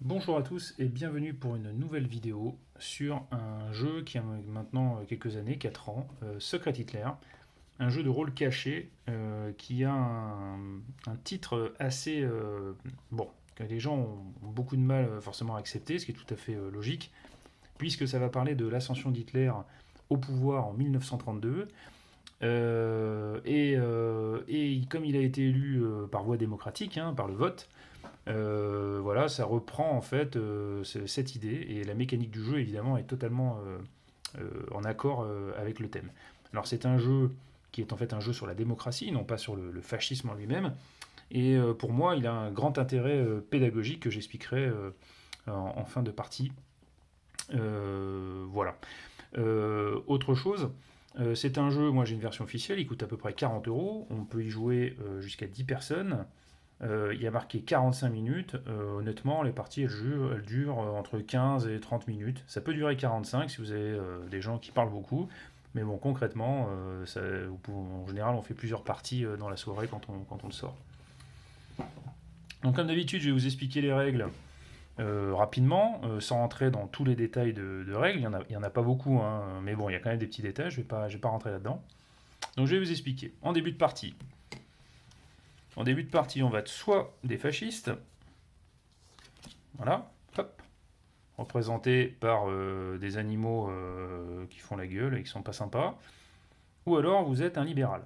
Bonjour à tous et bienvenue pour une nouvelle vidéo sur un jeu qui a maintenant quelques années, 4 ans, Secret Hitler, un jeu de rôle caché qui a un titre assez bon, que les gens ont beaucoup de mal forcément à accepter, ce qui est tout à fait logique, puisque ça va parler de l'ascension d'Hitler au pouvoir en 1932. Et comme il a été élu par voie démocratique, hein, par le vote, voilà, ça reprend en fait cette idée et la mécanique du jeu évidemment est totalement en accord avec le thème. Alors c'est un jeu qui est en fait un jeu sur la démocratie, non pas sur le fascisme en lui-même. Et pour moi, il a un grand intérêt pédagogique que j'expliquerai en fin de partie. Voilà. Autre chose, c'est un jeu, moi j'ai une version officielle, il coûte à peu près 40 euros. On peut y jouer jusqu'à 10 personnes. Il y a marqué 45 minutes. Honnêtement, les parties elles durent entre 15 et 30 minutes. Ça peut durer 45 si vous avez des gens qui parlent beaucoup. Mais bon, concrètement, en général, on fait plusieurs parties dans la soirée quand on le sort. Donc, comme d'habitude, je vais vous expliquer les règles rapidement, sans rentrer dans tous les détails de règles. Il y en a pas beaucoup, hein, mais bon, il y a quand même des petits détails. Je vais pas rentrer là-dedans. Donc, je vais vous expliquer. En début de partie, on va être soit des fascistes, voilà, hop, représentés par des animaux qui font la gueule et qui sont pas sympas, ou alors vous êtes un libéral.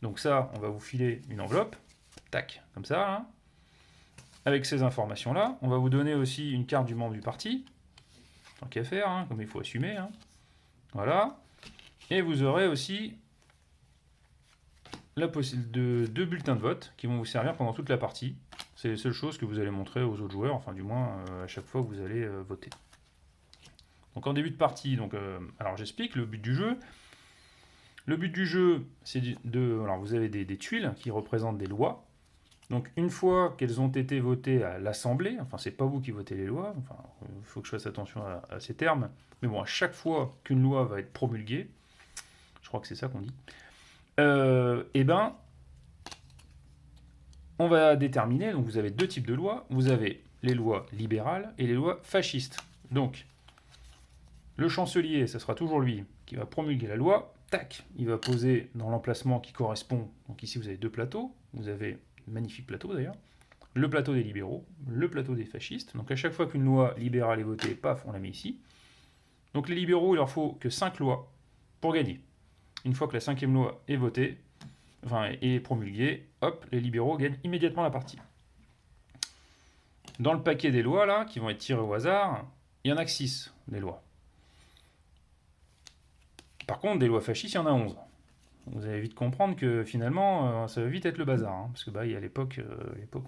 Donc ça, on va vous filer une enveloppe, tac, comme ça, hein. Avec ces informations-là, on va vous donner aussi une carte du membre du parti, tant qu'à faire, hein, comme il faut assumer, hein. Voilà. Et vous aurez aussi deux bulletins de vote qui vont vous servir pendant toute la partie. C'est les seules choses que vous allez montrer aux autres joueurs, enfin du moins à chaque fois que vous allez voter. Donc en début de partie, alors j'explique le but du jeu. Le but du jeu, c'est alors vous avez des tuiles qui représentent des lois. Donc une fois qu'elles ont été votées à l'Assemblée, enfin c'est pas vous qui votez les lois, enfin il faut que je fasse attention à ces termes, mais bon, à chaque fois qu'une loi va être promulguée, je crois que c'est ça qu'on dit, eh ben on va déterminer, donc vous avez deux types de lois, vous avez les lois libérales et les lois fascistes. Donc le chancelier, ça sera toujours lui qui va promulguer la loi, tac, il va poser dans l'emplacement qui correspond, donc ici vous avez deux plateaux, vous avez un magnifique plateau d'ailleurs, le plateau des libéraux, le plateau des fascistes. Donc à chaque fois qu'une loi libérale est votée, paf, on la met ici. Donc les libéraux, il leur faut que 5 lois pour gagner. Une fois que la cinquième loi est votée, enfin est promulguée, hop, les libéraux gagnent immédiatement la partie. Dans le paquet des lois là, qui vont être tirées au hasard, il y en a que 6 des lois. Par contre, des lois fascistes, il y en a 11. Vous allez vite comprendre que finalement, ça va vite être le bazar. Hein, parce que bah, à l'époque,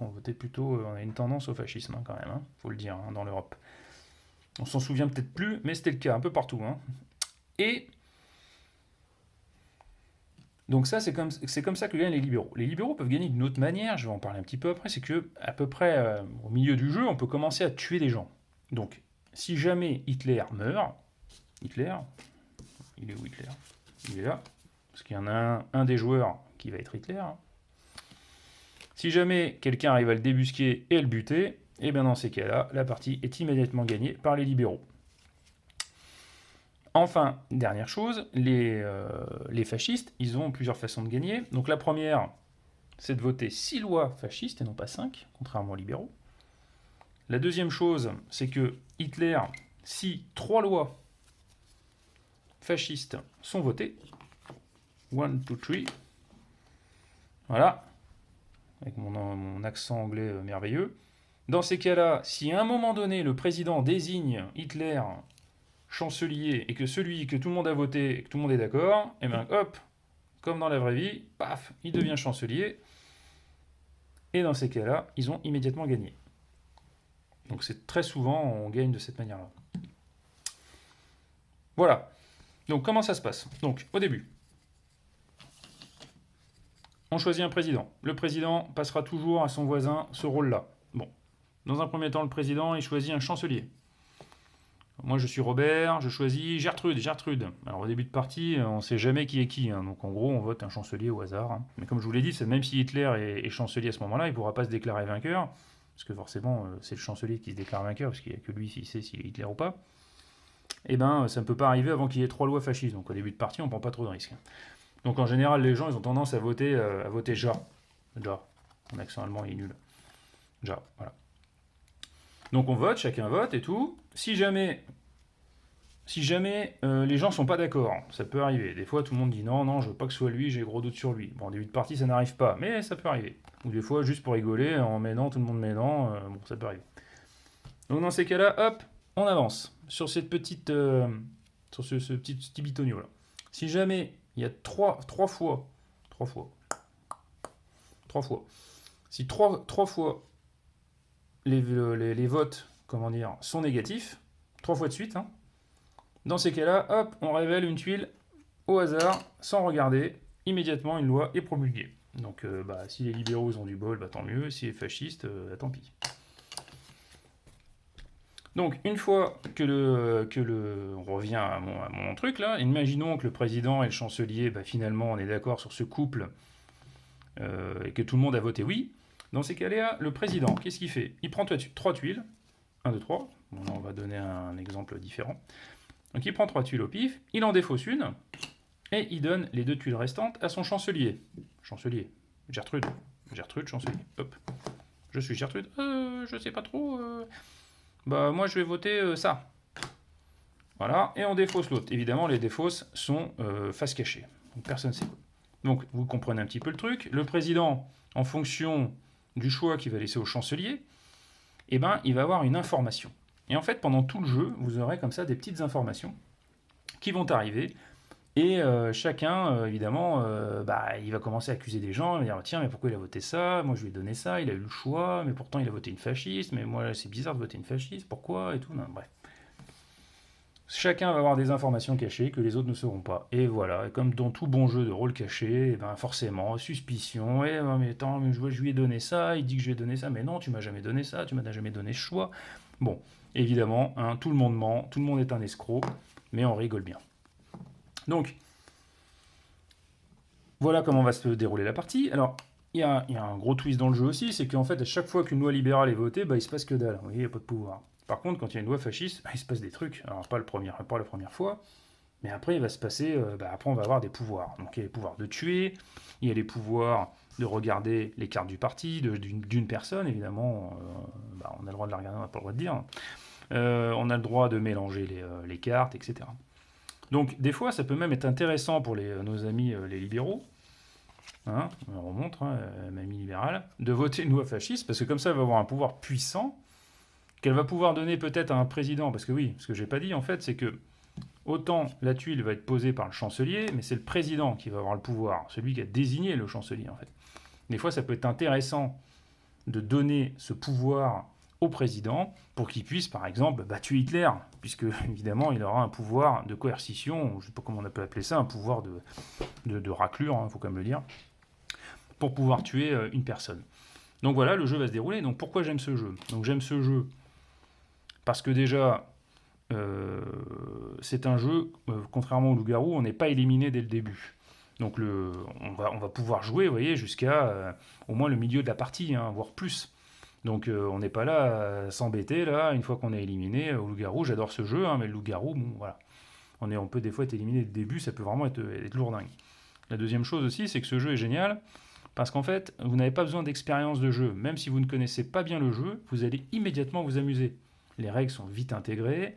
on votait plutôt, on a une tendance au fascisme hein, quand même, hein, faut le dire, hein, dans l'Europe. On s'en souvient peut-être plus, mais c'était le cas un peu partout. Hein. Et donc ça, c'est comme ça que gagnent les libéraux. Les libéraux peuvent gagner d'une autre manière, je vais en parler un petit peu après, c'est que à peu près au milieu du jeu, on peut commencer à tuer des gens. Donc, si jamais Hitler meurt, Hitler, il est où Hitler? Il est là, parce qu'il y en a un des joueurs qui va être Hitler. Hein. Si jamais quelqu'un arrive à le débusquer et à le buter, et bien dans ces cas-là, la partie est immédiatement gagnée par les libéraux. Enfin, dernière chose, les fascistes, ils ont plusieurs façons de gagner. Donc la première, c'est de voter 6 lois fascistes et non pas 5, contrairement aux libéraux. La deuxième chose, c'est que Hitler, si 3 lois fascistes sont votées, 1, 2, 3, voilà, avec mon accent anglais merveilleux. Dans ces cas-là, si à un moment donné le président désigne Hitler chancelier et que celui que tout le monde a voté et que tout le monde est d'accord, et bien hop, comme dans la vraie vie, paf, il devient chancelier. Et dans ces cas-là, ils ont immédiatement gagné. Donc c'est très souvent, on gagne de cette manière-là. Voilà. Donc comment ça se passe? Donc au début, on choisit un président. Le président passera toujours à son voisin ce rôle-là. Bon. Dans un premier temps, le président, il choisit un chancelier. Moi, je suis Robert, je choisis Gertrude. Alors, au début de partie, on ne sait jamais qui est qui. Hein. Donc, en gros, on vote un chancelier au hasard. Hein. Mais comme je vous l'ai dit, même si Hitler est chancelier à ce moment-là, il ne pourra pas se déclarer vainqueur. parce que forcément, c'est le chancelier qui se déclare vainqueur, parce qu'il n'y a que lui qui sait s'il est Hitler ou pas, eh ben, ça ne peut pas arriver avant qu'il y ait 3 lois fascistes. Donc au début de parti, on ne prend pas trop de risques. Donc en général, les gens, ils ont tendance à voter Ja. Ja. Mon accent allemand est nul. Ja, voilà. Donc on vote, chacun vote et tout. Si jamais les gens sont pas d'accord, ça peut arriver. Des fois, tout le monde dit non, je veux pas que ce soit lui, j'ai gros doute sur lui. Bon, en début de partie, ça n'arrive pas, mais ça peut arriver. Ou des fois, juste pour rigoler, en m'aidant, tout le monde m'aidant, bon, ça peut arriver. Donc dans ces cas-là, hop, on avance sur cette petite, sur ce petit bitonio là. Si jamais il y a trois fois, si trois fois les votes, comment dire, sont négatifs, 3 fois de suite, hein, dans ces cas-là, hop, on révèle une tuile au hasard, sans regarder, immédiatement une loi est promulguée. Donc si les libéraux ont du bol, tant mieux, si les fascistes, tant pis. Donc une fois on revient à mon truc là, imaginons que le président et le chancelier, finalement on est d'accord sur ce couple et que tout le monde a voté oui. Dans ces cas-là, le président, qu'est-ce qu'il fait? Il prend 3 tuiles, 1, 2, 3, bon, on va donner un exemple différent. Donc il prend 3 tuiles au pif, il en défausse une, et il donne les 2 tuiles restantes à son chancelier. Gertrude, chancelier, hop. Je suis Gertrude, je sais pas trop, moi je vais voter ça. Voilà, et on défausse l'autre. Évidemment, les défausses sont face cachée, donc personne ne sait quoi. Donc vous comprenez un petit peu le truc. Le président, en fonction du choix qu'il va laisser au chancelier, il va avoir une information. Et en fait, pendant tout le jeu, vous aurez comme ça des petites informations qui vont arriver. Et chacun, évidemment, il va commencer à accuser des gens. Il va dire, tiens, mais pourquoi il a voté ça? Moi, je lui ai donné ça. Il a eu le choix, mais pourtant, il a voté une fasciste. Mais moi, c'est bizarre de voter une fasciste. Pourquoi? Et tout. Non, bref. Chacun va avoir des informations cachées que les autres ne sauront pas. Et voilà, et comme dans tout bon jeu de rôle caché, forcément, suspicion, mais attends, mais je lui ai donné ça, il dit que je lui ai donné ça, mais non, tu m'as jamais donné ça, tu m'as jamais donné ce choix. Bon, évidemment, tout le monde ment, tout le monde est un escroc, mais on rigole bien. Donc, voilà comment va se dérouler la partie. Alors, il y a un gros twist dans le jeu aussi, c'est qu'en fait, à chaque fois qu'une loi libérale est votée, il se passe que dalle. Vous voyez, il n'y a pas de pouvoir. Par contre, quand il y a une loi fasciste, il se passe des trucs. Alors, pas la première fois, mais après, il va se passer. Après, on va avoir des pouvoirs. Donc, il y a les pouvoirs de tuer, il y a les pouvoirs de regarder les cartes du parti, d'une personne, évidemment. On a le droit de la regarder, on n'a pas le droit de dire. On a le droit de mélanger les cartes, etc. Donc, des fois, ça peut même être intéressant pour nos amis les libéraux. On remonte, mamie libérale, de voter une loi fasciste, parce que comme ça, elle va avoir un pouvoir puissant, qu'elle va pouvoir donner peut-être à un président, parce que ce que j'ai pas dit en fait, c'est que autant la tuile va être posée par le chancelier, mais c'est le président qui va avoir le pouvoir, celui qui a désigné le chancelier en fait. Des fois, ça peut être intéressant de donner ce pouvoir au président pour qu'il puisse, par exemple, tuer Hitler, puisque évidemment, il aura un pouvoir de coercition, je ne sais pas comment on peut appeler ça, un pouvoir de raclure, faut quand même le dire, pour pouvoir tuer une personne. Donc voilà, le jeu va se dérouler. Donc pourquoi j'aime ce jeu? Donc j'aime ce jeu parce que déjà, c'est un jeu, contrairement au loup-garou, on n'est pas éliminé dès le début. Donc on va pouvoir jouer, vous voyez, jusqu'à au moins le milieu de la partie, voire plus. Donc on n'est pas là à s'embêter, là, une fois qu'on est éliminé. Au loup-garou, j'adore ce jeu, mais le loup-garou, bon, voilà. On peut des fois être éliminé dès le début, ça peut vraiment être lourdingue. La deuxième chose aussi, c'est que ce jeu est génial, parce qu'en fait, vous n'avez pas besoin d'expérience de jeu. Même si vous ne connaissez pas bien le jeu, vous allez immédiatement vous amuser. Les règles sont vite intégrées,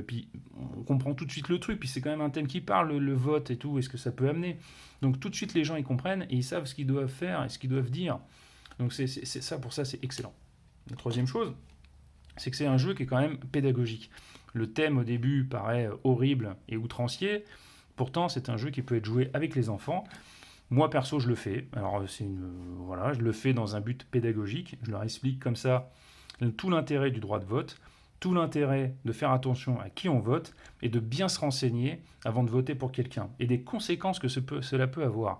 puis on comprend tout de suite le truc, puis c'est quand même un thème qui parle, le vote et tout, et ce que ça peut amener. Donc tout de suite, les gens ils comprennent, et ils savent ce qu'ils doivent faire et ce qu'ils doivent dire. Donc c'est ça, pour ça, c'est excellent. La troisième chose, c'est que c'est un jeu qui est quand même pédagogique. Le thème au début paraît horrible et outrancier, pourtant c'est un jeu qui peut être joué avec les enfants. Moi perso je le fais, alors je le fais dans un but pédagogique, je leur explique comme ça tout l'intérêt du droit de vote, tout l'intérêt de faire attention à qui on vote et de bien se renseigner avant de voter pour quelqu'un et des conséquences que cela peut avoir.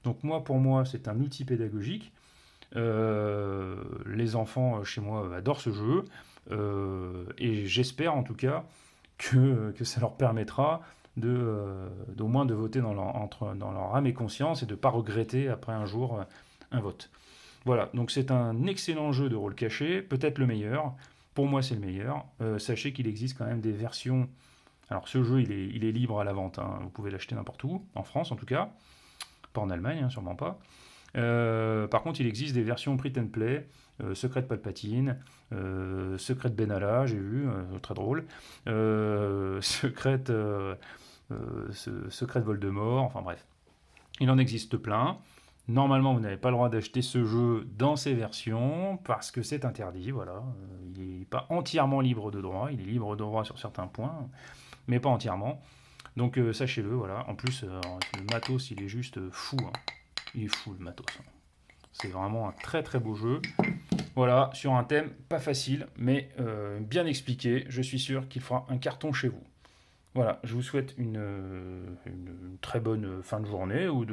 Donc pour moi c'est un outil pédagogique. Les enfants chez moi adorent ce jeu et j'espère en tout cas que ça leur permettra d'au moins de voter dans leur âme et conscience et de ne pas regretter après un jour un vote. Voilà, donc c'est un excellent jeu de rôle caché, peut-être le meilleur. Pour moi, c'est le meilleur. Sachez qu'il existe quand même des versions. Alors, ce jeu, il est libre à la vente, hein. Vous pouvez l'acheter n'importe où, en France en tout cas. Pas en Allemagne, hein, sûrement pas. Par contre, il existe des versions print and play, Secret de Palpatine, Secret de Benalla, j'ai vu, très drôle, Secret, Secret de Voldemort, enfin bref. Il en existe plein. Normalement, vous n'avez pas le droit d'acheter ce jeu dans ces versions parce que c'est interdit. Voilà, il n'est pas entièrement libre de droit. Il est libre de droit sur certains points, mais pas entièrement. Donc sachez-le. Voilà. En plus, le matos, il est juste fou, hein. Il est fou le matos, hein. C'est vraiment un très très beau jeu. Voilà, sur un thème pas facile, mais bien expliqué. Je suis sûr qu'il fera un carton chez vous. Voilà, je vous souhaite une très bonne fin de journée ou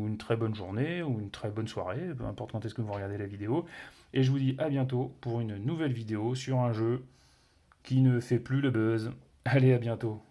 une très bonne journée ou une très bonne soirée, peu importe quand est-ce que vous regardez la vidéo. Et je vous dis à bientôt pour une nouvelle vidéo sur un jeu qui ne fait plus le buzz. Allez, à bientôt.